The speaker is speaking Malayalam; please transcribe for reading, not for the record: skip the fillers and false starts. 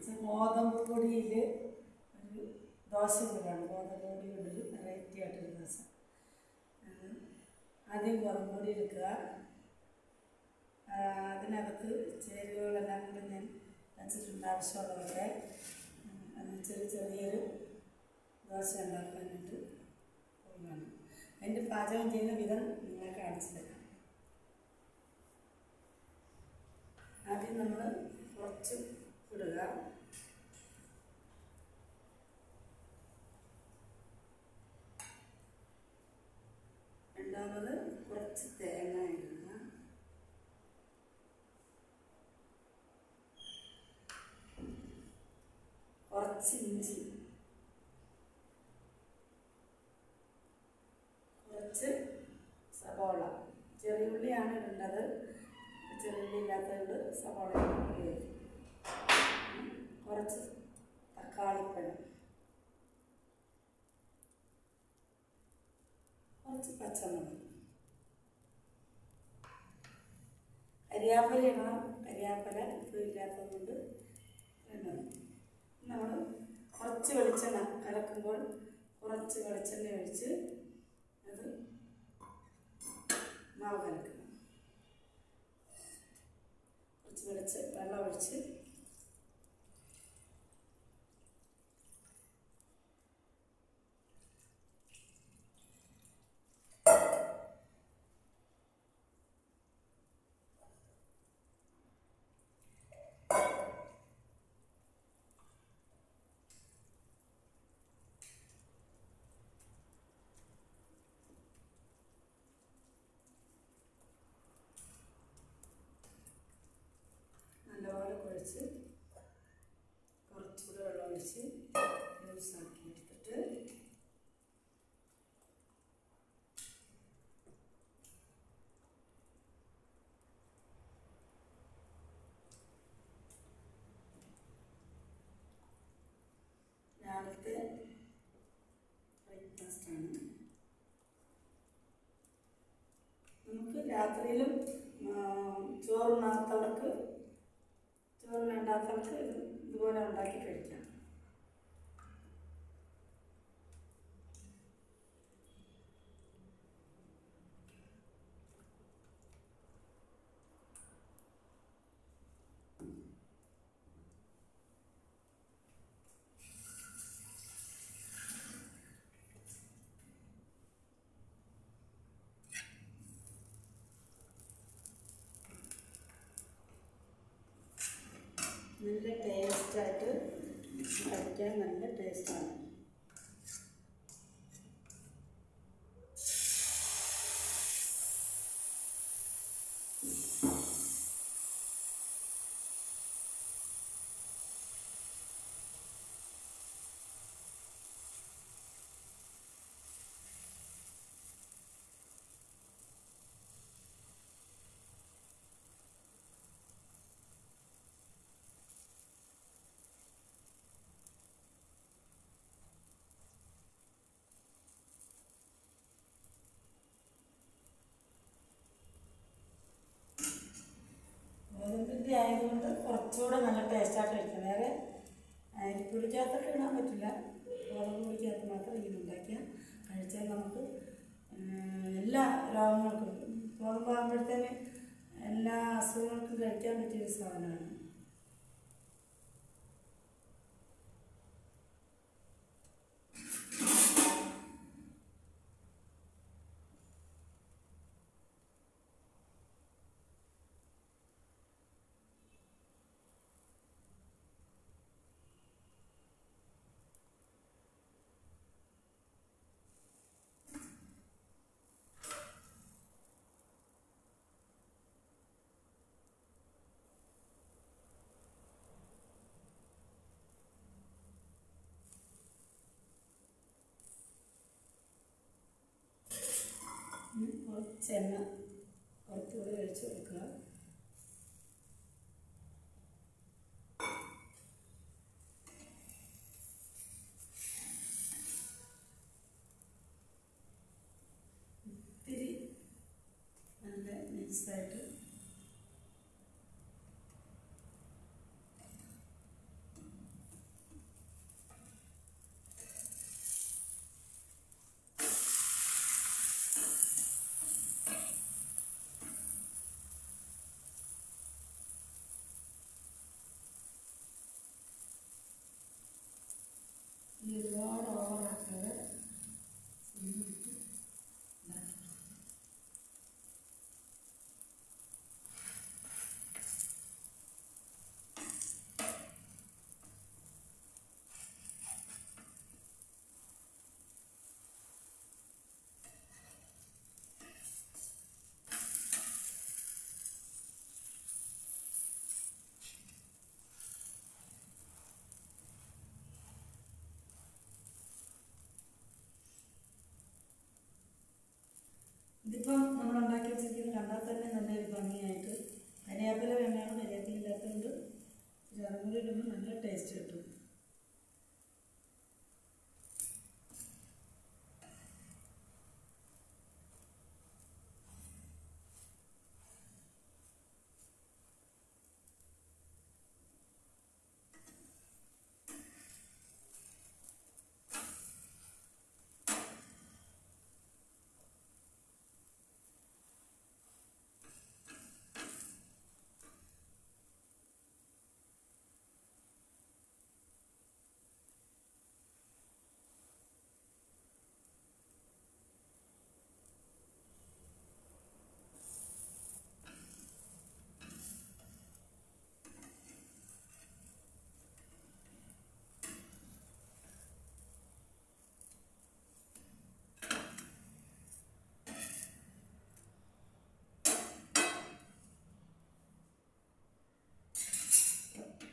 ഗോതമ്പ് പൊടിയിൽ ഒരു ദോശ കൂടാണ്. ഗോതമ്പ് പൊടി കൊണ്ടൊരു വെറൈറ്റി ആയിട്ടൊരു ദോശ. ആദ്യം ഗോതമ്പ് പൊടി എടുക്കുക. അതിനകത്ത് ചേരുവകളെല്ലാം കൂടി ഞാൻ വെച്ചിട്ടുണ്ട് ആവശ്യമുള്ളതൊക്കെ. ചെറിയൊരു ദോശ ഉണ്ടാക്കാനായിട്ട് പോവുകയാണ്. അതിൻ്റെ പാചകം ചെയ്യുന്ന വിധം നിങ്ങളെ കാണിച്ചു തരാം. ആദ്യം നമ്മൾ കുറച്ച് ഇടുക. രണ്ടാമത് കുറച്ച് തേങ്ങ ഇടുക. കുറച്ച് ഇഞ്ചി, കുറച്ച് സവാള. ചെറിയ ഉള്ളിയാണ് ഇടേണ്ടത്. ചെറിയ ഉള്ളി ഇല്ലാത്തതുകൊണ്ട് സവാള ഉപയോഗിക്കും. കുറച്ച് തക്കാളിപ്പഴം, കുറച്ച് പച്ചമുളക്, കരിയാപ്പില ഇടണം. കരിയാപ്പില ഇപ്പോൾ ഇല്ലാത്തതുകൊണ്ട് ഇടണം. നമ്മൾ കുറച്ച് വെളിച്ചെണ്ണ കലക്കുമ്പോൾ കുറച്ച് വെളിച്ചെണ്ണ ഒഴിച്ച് അത് മാവ് കലക്കണം. കുറച്ച് വെള്ളം ഒഴിച്ച് നല്ലപോലെ കുഴച്ച് കുറച്ചുകൂടെ വെള്ളം ഒഴിച്ച് ലൂസാക്കി എടുത്തിട്ട് രാവിലത്തെ ബ്രേക്ക്ഫാസ്റ്റാണ്. നമുക്ക് രാത്രിയിലും ചോറ് വേണ്ടാത്തവർക്ക് ഇതുപോലെ ഉണ്ടാക്കി കഴിക്കാം. നല്ല ടേസ്റ്റായിട്ട് കഴിക്കാൻ നല്ല ടേസ്റ്റാണ്. ഗോതമ്പിൻ്റെ ആയതുകൊണ്ട് കുറച്ചുകൂടെ നല്ല ടേസ്റ്റായിട്ട് കഴിക്കാം. വേറെ അരിപ്പൊടിക്കകത്തൊക്കെ ഇടാൻ പറ്റില്ല. ഗോതമ്പ് പൊടിക്കകത്ത് മാത്രം ഇങ്ങനെ ഉണ്ടാക്കിയാൽ കഴിച്ചാൽ നമുക്ക് എല്ലാ രോഗങ്ങൾക്കും ഗോതമ്പാകുമ്പോഴത്തേന് എല്ലാ അസുഖങ്ങൾക്കും കഴിക്കാൻ പറ്റിയൊരു സാധനമാണ്. കുറച്ച് എണ്ണ കുറച്ചുകൂടി ഒഴിച്ച് കൊടുക്കുക. ഇത്തിരി നല്ല നൈസായിട്ട്